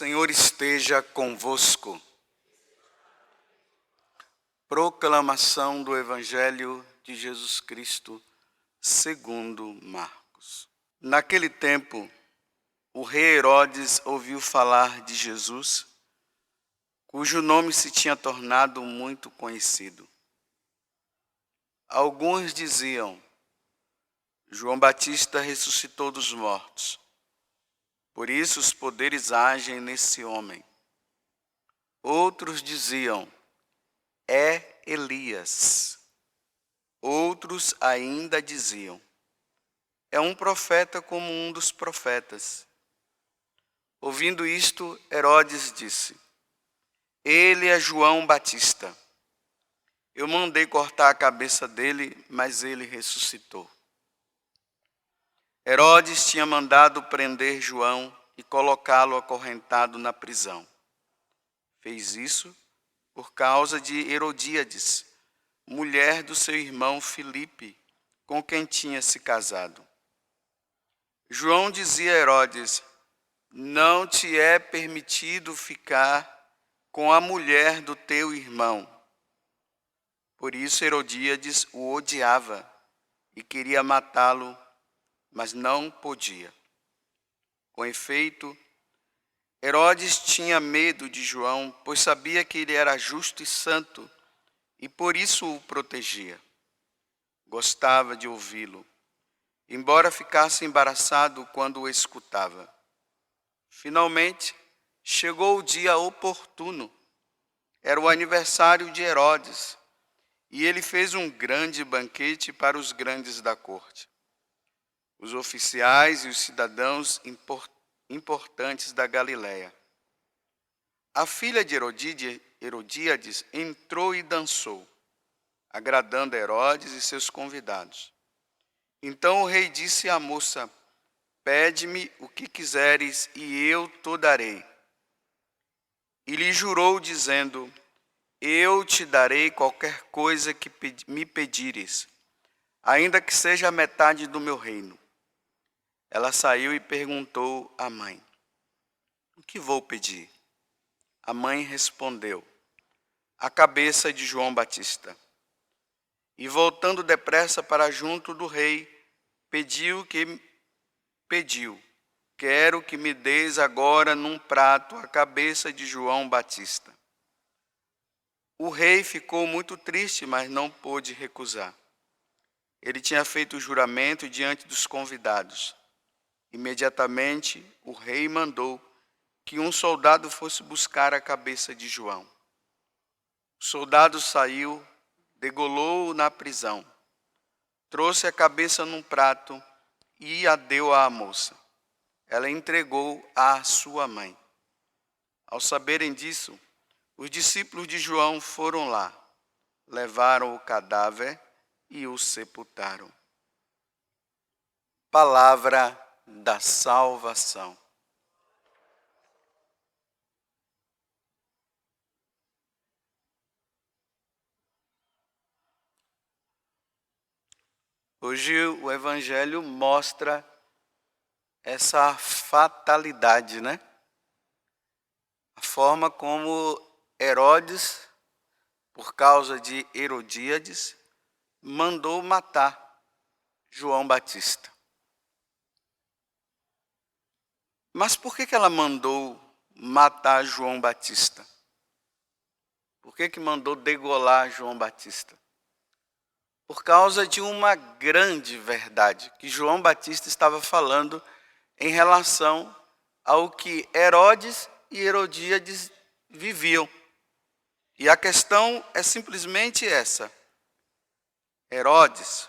Senhor esteja convosco. Proclamação do Evangelho de Jesus Cristo, segundo Marcos. Naquele tempo, o rei Herodes ouviu falar de Jesus, cujo nome se tinha tornado muito conhecido. Alguns diziam: João Batista ressuscitou dos mortos. Por isso os poderes agem nesse homem. Outros diziam: é Elias. Outros ainda diziam: é um profeta como um dos profetas. Ouvindo isto, Herodes disse: ele é João Batista. Eu mandei cortar a cabeça dele, mas ele ressuscitou. Herodes tinha mandado prender João e colocá-lo acorrentado na prisão. Fez isso por causa de Herodíades, mulher do seu irmão Filipe, com quem tinha se casado. João dizia a Herodes: não te é permitido ficar com a mulher do teu irmão. Por isso Herodíades o odiava e queria matá-lo, mas não podia. Com efeito, Herodes tinha medo de João, pois sabia que ele era justo e santo, e por isso o protegia. Gostava de ouvi-lo, embora ficasse embaraçado quando o escutava. Finalmente, chegou o dia oportuno. Era o aniversário de Herodes, e ele fez um grande banquete para os grandes da corte, os oficiais e os cidadãos importantes da Galiléia. A filha de Herodíades entrou e dançou, agradando a Herodes e seus convidados. Então o rei disse à moça: pede-me o que quiseres e eu te darei. E lhe jurou, dizendo: eu te darei qualquer coisa que me pedires, ainda que seja a metade do meu reino. Ela saiu e perguntou à mãe: o que vou pedir? A mãe respondeu: a cabeça de João Batista. E voltando depressa para junto do rei, pediu: quero que me des agora num prato a cabeça de João Batista. O rei ficou muito triste, mas não pôde recusar. Ele tinha feito o juramento diante dos convidados. Imediatamente, o rei mandou que um soldado fosse buscar a cabeça de João. O soldado saiu, degolou-o na prisão, trouxe a cabeça num prato e a deu à moça. Ela entregou à sua mãe. Ao saberem disso, os discípulos de João foram lá, levaram o cadáver e o sepultaram. Palavra da salvação. Hoje o Evangelho mostra essa fatalidade, né? A forma como Herodes, por causa de Herodíades, mandou matar João Batista. Mas por que ela mandou matar João Batista? Por que mandou degolar João Batista? Por causa de uma grande verdade que João Batista estava falando em relação ao que Herodes e Herodíades viviam. E a questão é simplesmente essa: Herodes,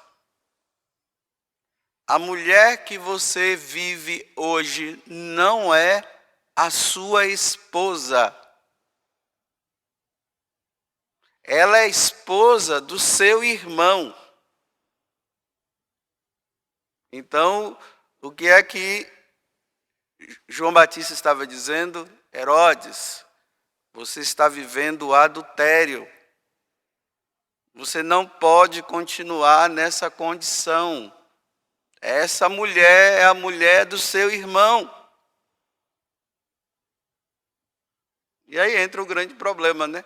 a mulher que você vive hoje não é a sua esposa. Ela é esposa do seu irmão. Então, o que é que João Batista estava dizendo? Herodes, você está vivendo adultério. Você não pode continuar nessa condição. Essa mulher é a mulher do seu irmão. E aí entra o grande problema, né?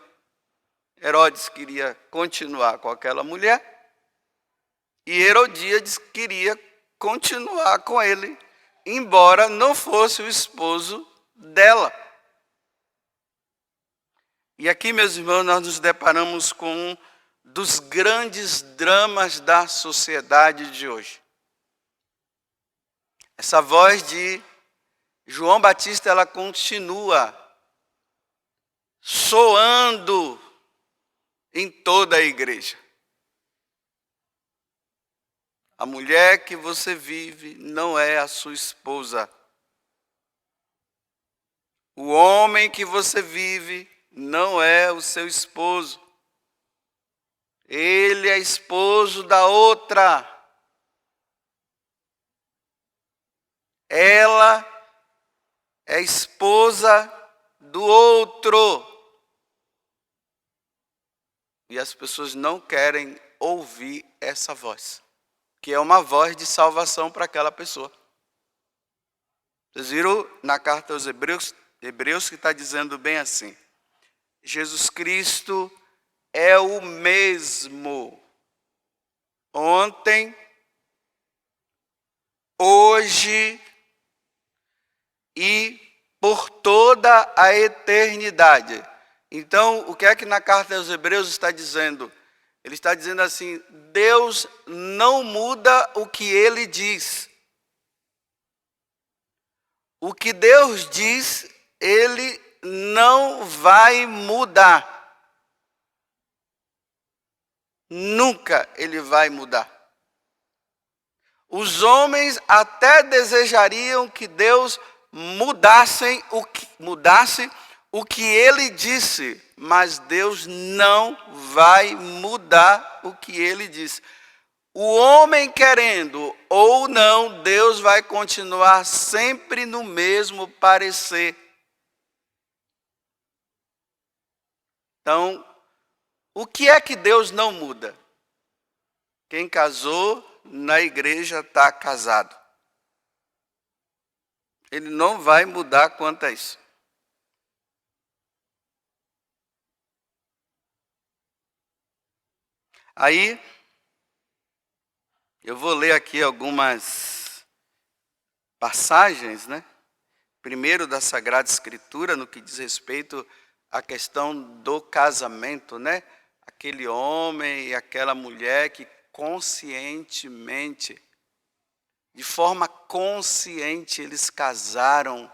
Herodes queria continuar com aquela mulher e Herodíades queria continuar com ele, embora não fosse o esposo dela. E aqui, meus irmãos, nós nos deparamos com um dos grandes dramas da sociedade de hoje. Essa voz de João Batista, ela continua soando em toda a igreja. A mulher que você vive não é a sua esposa. O homem que você vive não é o seu esposo. Ele é esposo da outra. Ela é esposa do outro. E as pessoas não querem ouvir essa voz, que é uma voz de salvação para aquela pessoa. Vocês viram na carta aos Hebreus que está dizendo bem assim: Jesus Cristo é o mesmo ontem, hoje e por toda a eternidade. Então, o que é que na carta aos Hebreus está dizendo? Ele está dizendo assim: Deus não muda o que Ele diz. O que Deus diz, Ele não vai mudar. Nunca Ele vai mudar. Os homens até desejariam que Deus mudasse o que Ele disse, mas Deus não vai mudar o que Ele disse. O homem querendo ou não, Deus vai continuar sempre no mesmo parecer. Então, o que é que Deus não muda? Quem casou na igreja está casado. Ele não vai mudar quanto a isso. Aí, eu vou ler aqui algumas passagens, né? Primeiro da Sagrada Escritura, no que diz respeito à questão do casamento, né? Aquele homem e aquela mulher que conscientemente, de forma consciente, eles casaram.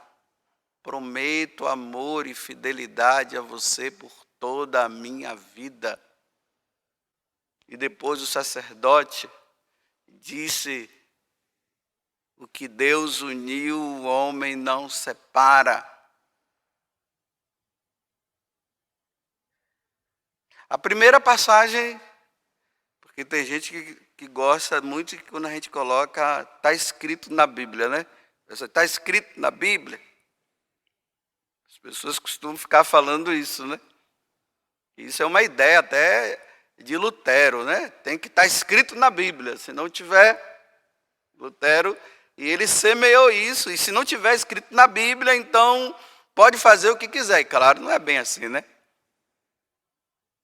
Prometo amor e fidelidade a você por toda a minha vida. E depois o sacerdote disse: o que Deus uniu, o homem não separa. A primeira passagem, porque tem gente que gosta muito que quando a gente coloca, está escrito na Bíblia, né? Está escrito na Bíblia. As pessoas costumam ficar falando isso, né? Isso é uma ideia até de Lutero, né? Tem que estar escrito na Bíblia. Se não tiver, Lutero, e ele semeou isso. E se não tiver escrito na Bíblia, então pode fazer o que quiser. E claro, não é bem assim, né?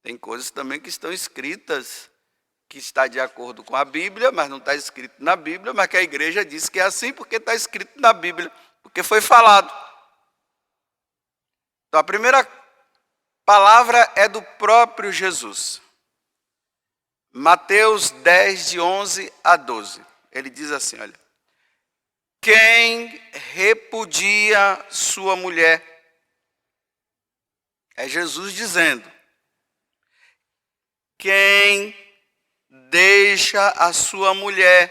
Tem coisas também que estão escritas, que está de acordo com a Bíblia, mas não está escrito na Bíblia, mas que a igreja diz que é assim porque está escrito na Bíblia, porque foi falado. Então a primeira palavra é do próprio Jesus. Mateus 10, de 11 a 12. Ele diz assim, olha: quem repudia sua mulher, é Jesus dizendo, quem deixa a sua mulher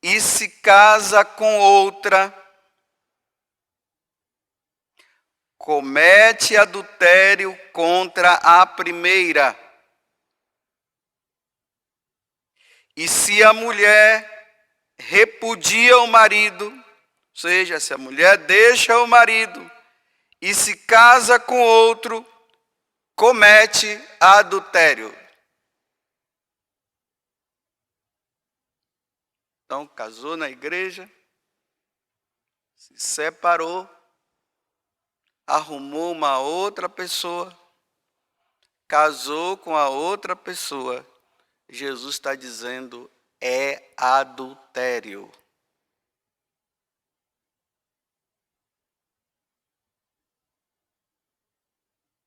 e se casa com outra, comete adultério contra a primeira. E se a mulher repudia o marido, ou seja, se a mulher deixa o marido e se casa com outro, comete adultério. Então, casou na igreja, se separou, arrumou uma outra pessoa, casou com a outra pessoa. Jesus está dizendo, é adultério.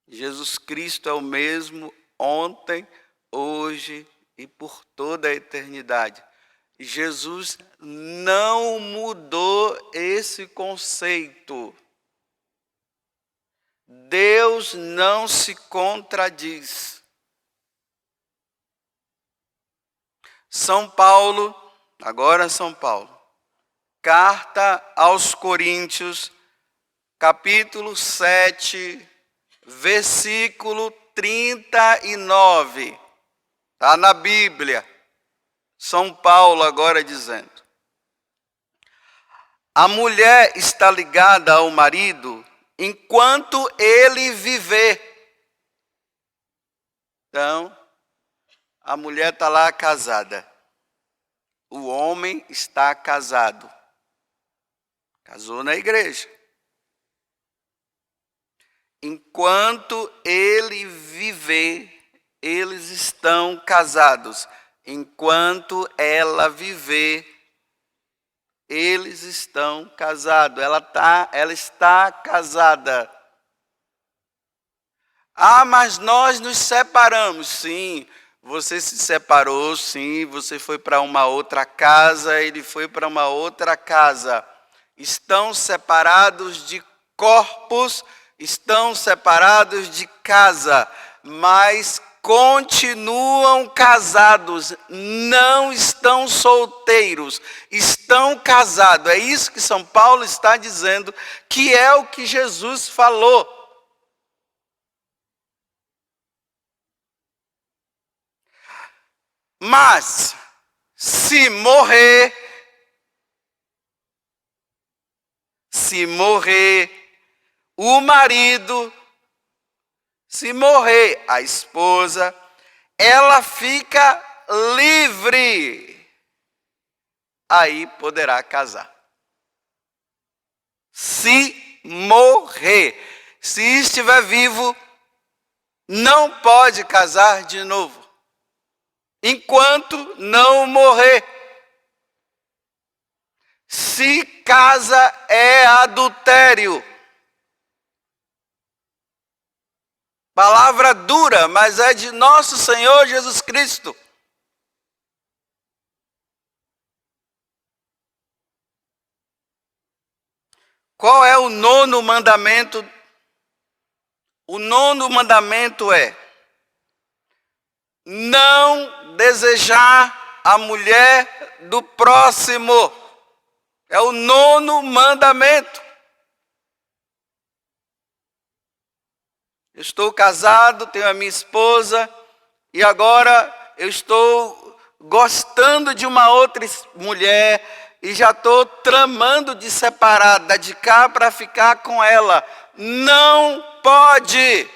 Jesus Cristo é o mesmo ontem, hoje e por toda a eternidade. Jesus não mudou esse conceito. Deus não se contradiz. São Paulo, agora São Paulo, carta aos Coríntios, capítulo 7, versículo 39. Está na Bíblia. São Paulo agora dizendo: a mulher está ligada ao marido enquanto ele viver. Então, a mulher está lá casada. O homem está casado. Casou na igreja. Enquanto ele viver, eles estão casados. Enquanto ela viver, eles estão casados. Ela está casada. Ah, mas nós nos separamos. Sim, você se separou, sim. Você foi para uma outra casa, ele foi para uma outra casa. Estão separados de corpos, estão separados de casa, mas continuam casados, não estão solteiros, estão casados. É isso que São Paulo está dizendo, que é o que Jesus falou. Mas, se morrer, o marido, se morrer a esposa, ela fica livre. Aí poderá casar. Se morrer. Se estiver vivo, não pode casar de novo. Enquanto não morrer. Se casa é adultério. Palavra dura, mas é de nosso Senhor Jesus Cristo. Qual é o nono mandamento? O nono mandamento é: não desejar a mulher do próximo. É o nono mandamento. Eu estou casado, tenho a minha esposa, e agora eu estou gostando de uma outra mulher, e já estou tramando de separar, de cá para ficar com ela. Não pode.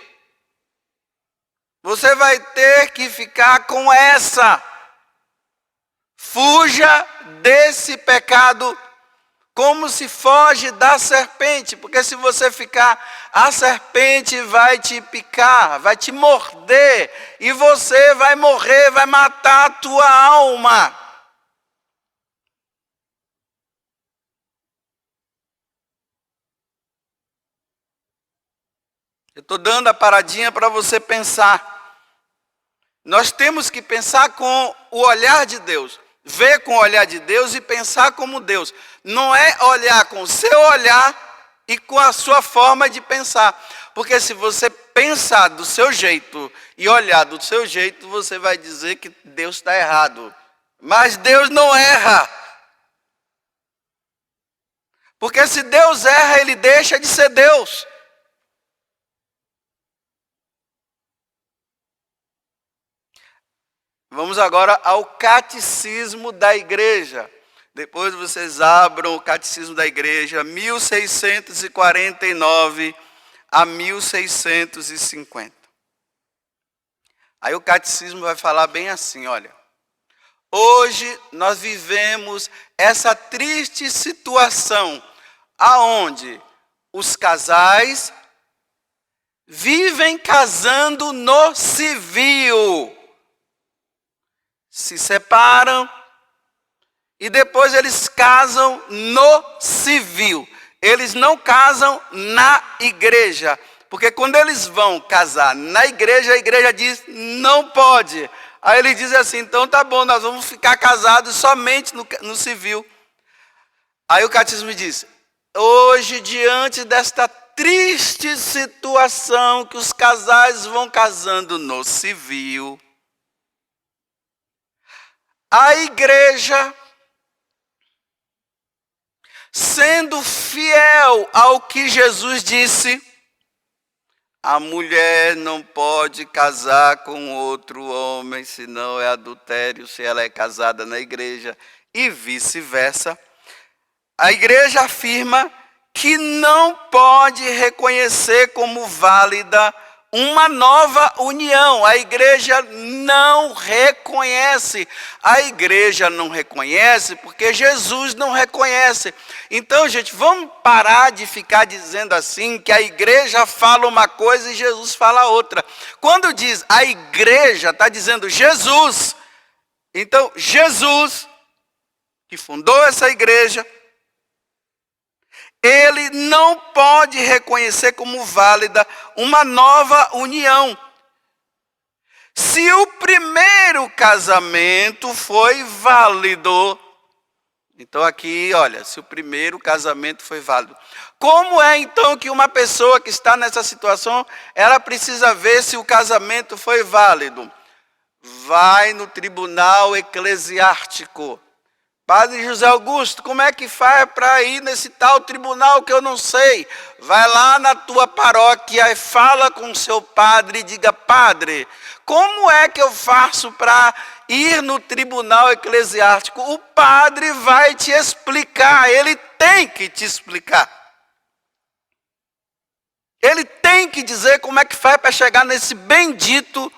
Você vai ter que ficar com essa. Fuja desse pecado como se foge da serpente, porque se você ficar, a serpente vai te picar, vai te morder, e você vai morrer, vai matar a tua alma. Eu estou dando a paradinha para você pensar. Nós temos que pensar com o olhar de Deus. Ver com o olhar de Deus e pensar como Deus. Não é olhar com o seu olhar e com a sua forma de pensar. Porque se você pensar do seu jeito e olhar do seu jeito, você vai dizer que Deus está errado. Mas Deus não erra. Porque se Deus erra, Ele deixa de ser Deus. Vamos agora ao Catecismo da Igreja. Depois vocês abram o Catecismo da Igreja, 1649 a 1650. Aí o Catecismo vai falar bem assim, olha. Hoje nós vivemos essa triste situação, aonde os casais vivem casando no civil. Se separam e depois eles casam no civil. Eles não casam na igreja. Porque quando eles vão casar na igreja, a igreja diz, não pode. Aí ele diz assim, então tá bom, nós vamos ficar casados somente no civil. Aí o catecismo diz, hoje diante desta triste situação que os casais vão casando no civil, a igreja, sendo fiel ao que Jesus disse, a mulher não pode casar com outro homem, senão é adultério, se ela é casada na igreja, e vice-versa. A igreja afirma que não pode reconhecer como válida uma nova união. A igreja não reconhece. A igreja não reconhece porque Jesus não reconhece. Então, gente, vamos parar de ficar dizendo assim que a igreja fala uma coisa e Jesus fala outra. Quando diz a igreja, está dizendo Jesus. Então, Jesus, que fundou essa igreja, ele não pode reconhecer como válida uma nova união. Se o primeiro casamento foi válido, então aqui, olha, se o primeiro casamento foi válido, como é então que uma pessoa que está nessa situação, ela precisa ver se o casamento foi válido? Vai no tribunal eclesiástico. Padre José Augusto, como é que faz para ir nesse tal tribunal que eu não sei? Vai lá na tua paróquia e fala com o seu padre e diga, padre, como é que eu faço para ir no tribunal eclesiástico? O padre vai te explicar, ele tem que te explicar. Ele tem que dizer como é que faz para chegar nesse bendito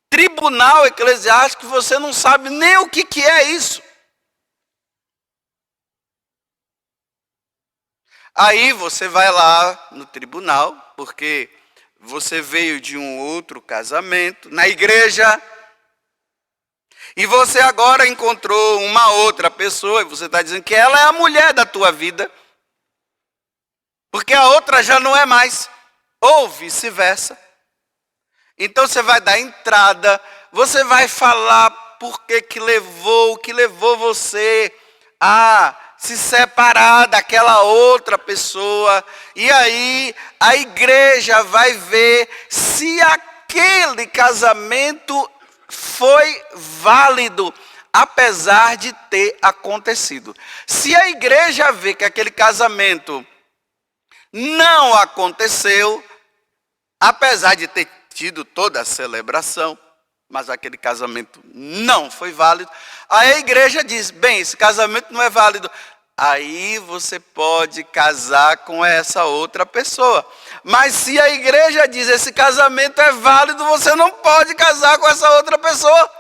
tribunal eclesiástico que você não sabe nem o que é isso. Aí você vai lá no tribunal, porque você veio de um outro casamento, na igreja, e você agora encontrou uma outra pessoa, e você está dizendo que ela é a mulher da tua vida, porque a outra já não é mais, ou vice-versa. Então você vai dar entrada, você vai falar por que levou, o que levou você a se separar daquela outra pessoa, e aí a igreja vai ver se aquele casamento foi válido, apesar de ter acontecido. Se a igreja vê que aquele casamento não aconteceu, apesar de ter tido toda a celebração, mas aquele casamento não foi válido, aí a igreja diz, bem, esse casamento não é válido, aí você pode casar com essa outra pessoa. Mas se a igreja diz, esse casamento é válido, você não pode casar com essa outra pessoa.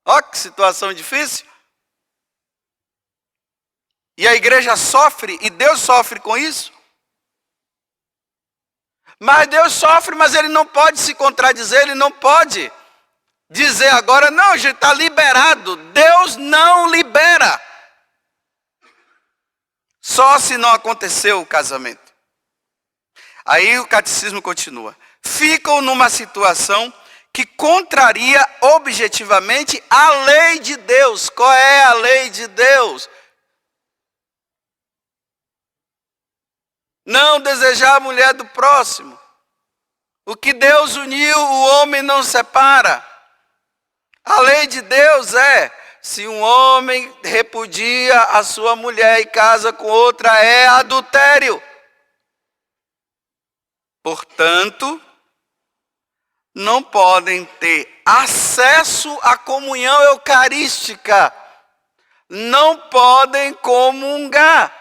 Olha que situação difícil. E a igreja sofre, e Deus sofre com isso. Mas Deus sofre, mas ele não pode se contradizer, ele não pode dizer agora, não, gente, está liberado. Deus não libera. Só se não aconteceu o casamento. Aí o catecismo continua. Ficam numa situação que contraria objetivamente a lei de Deus. Qual é a lei de Deus? Não desejar a mulher do próximo. O que Deus uniu, o homem não separa. A lei de Deus é, se um homem repudia a sua mulher e casa com outra, é adultério. Portanto, não podem ter acesso à comunhão eucarística. Não podem comungar.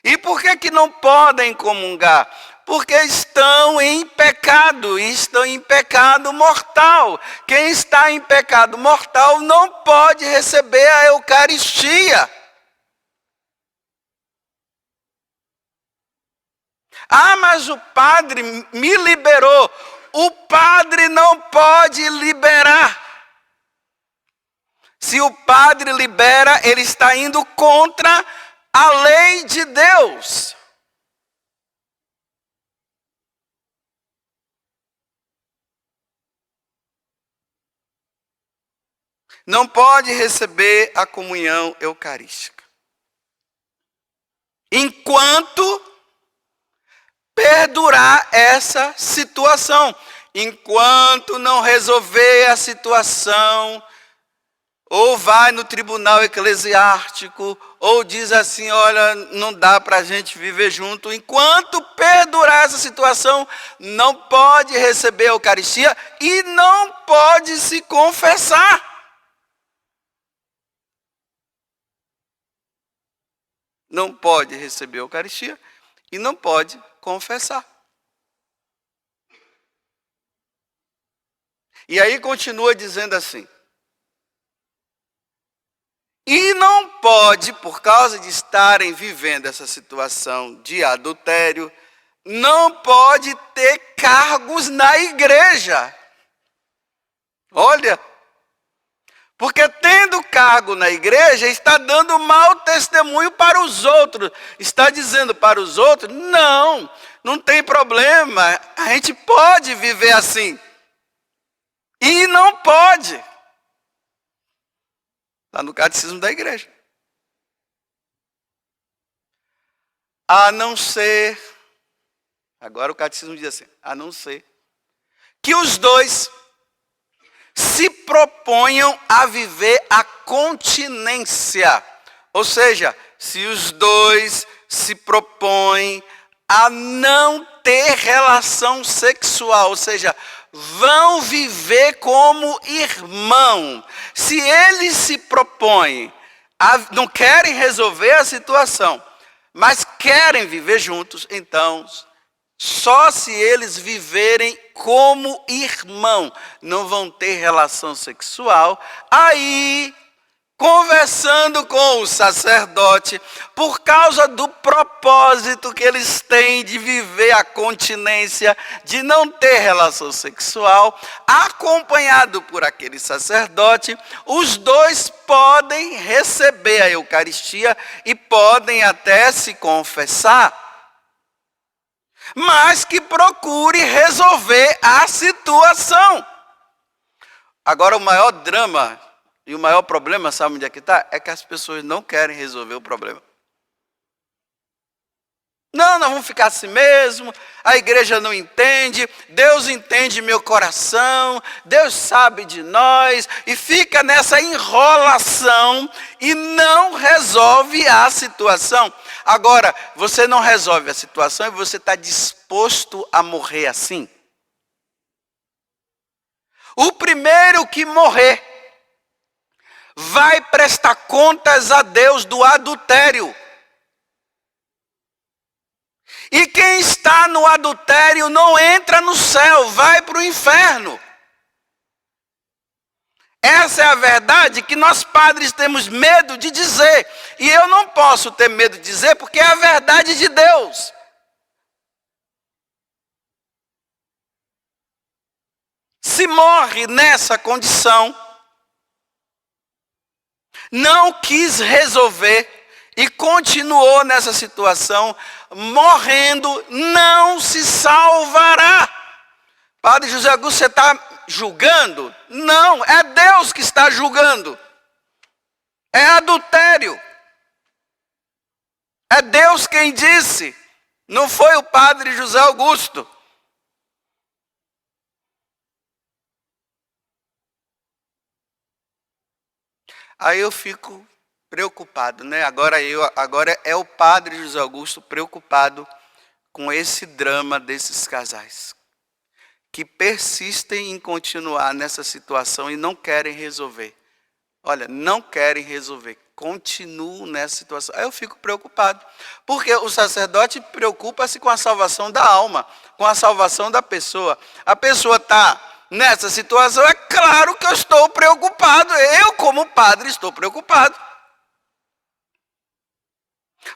E por que não podem comungar? Porque estão em pecado, e estão em pecado mortal. Quem está em pecado mortal não pode receber a Eucaristia. Ah, mas o padre me liberou. O padre não pode liberar. Se o padre libera, ele está indo contra a lei de Deus. Não pode receber a comunhão eucarística enquanto perdurar essa situação. Enquanto não resolver a situação, ou vai no tribunal eclesiástico, ou diz assim, olha, não dá para a gente viver junto. Enquanto perdurar essa situação, não pode receber a Eucaristia e não pode se confessar. Não pode receber a Eucaristia e não pode confessar. E aí continua dizendo assim: e não pode, por causa de estarem vivendo essa situação de adultério, não pode ter cargos na igreja. Olha, porque tendo cargo na igreja, está dando mau testemunho para os outros. Está dizendo para os outros, não tem problema, a gente pode viver assim. E não pode. Está no catecismo da igreja. A não ser, agora o catecismo diz assim, a não ser que os dois se proponham a viver a continência. Ou seja, se os dois se propõem a não ter relação sexual, ou seja, vão viver como irmão. Se eles se propõem, não querem resolver a situação, mas querem viver juntos, então, só se eles viverem como irmão, não vão ter relação sexual, aí, conversando com o sacerdote, por causa do propósito que eles têm de viver a continência, de não ter relação sexual, acompanhado por aquele sacerdote, os dois podem receber a Eucaristia e podem até se confessar, mas que procure resolver a situação. Agora, o maior drama e o maior problema, sabe onde é que está? É que as pessoas não querem resolver o problema. Não, nós vamos ficar assim mesmo, a igreja não entende, Deus entende meu coração, Deus sabe de nós, e fica nessa enrolação e não resolve a situação. Agora, você não resolve a situação e você está disposto a morrer assim? O primeiro que morrer vai prestar contas a Deus do adultério. E quem está no adultério não entra no céu, vai para o inferno. Essa é a verdade que nós padres temos medo de dizer. E eu não posso ter medo de dizer porque é a verdade de Deus. Se morre nessa condição, não quis resolver e continuou nessa situação, morrendo, não se salvará. Padre José Augusto, você está julgando? Não, é Deus que está julgando. É adultério. É Deus quem disse, não foi o Padre José Augusto. Aí eu fico preocupado, né? Agora é o Padre José Augusto preocupado com esse drama desses casais que persistem em continuar nessa situação e não querem resolver. Olha, não querem resolver, continuam nessa situação. Aí eu fico preocupado, porque o sacerdote preocupa-se com a salvação da alma, com a salvação da pessoa. A pessoa está nessa situação, é claro que eu estou preocupado. Eu, como padre, estou preocupado.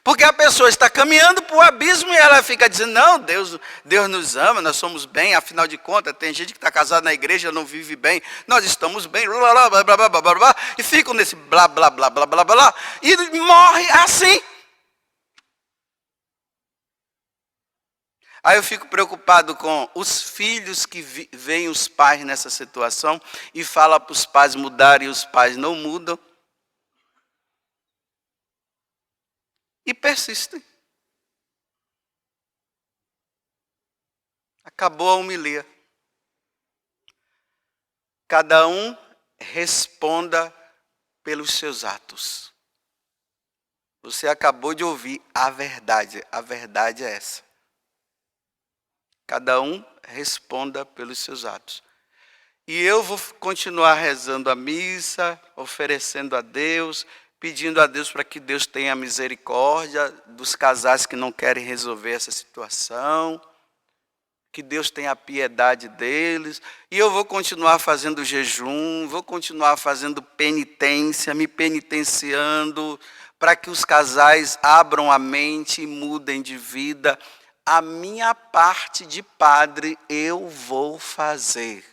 Porque a pessoa está caminhando para o abismo e ela fica dizendo, não, Deus nos ama, nós somos bem, afinal de contas, tem gente que está casada na igreja, não vive bem, nós estamos bem, blá, blá, blá, blá, blá, blá, blá, e ficam nesse blá, blá, blá, blá, blá, blá, e morre assim. Aí eu fico preocupado com os filhos que veem os pais nessa situação e falam para os pais mudarem e os pais não mudam. E persistem. Acabou a homilia. Cada um responda pelos seus atos. Você acabou de ouvir a verdade é essa. Cada um responda pelos seus atos. E eu vou continuar rezando a missa, oferecendo a Deus, pedindo a Deus para que Deus tenha misericórdia dos casais que não querem resolver essa situação, que Deus tenha piedade deles. E eu vou continuar fazendo jejum, vou continuar fazendo penitência, me penitenciando, para que os casais abram a mente e mudem de vida. A minha parte de padre eu vou fazer.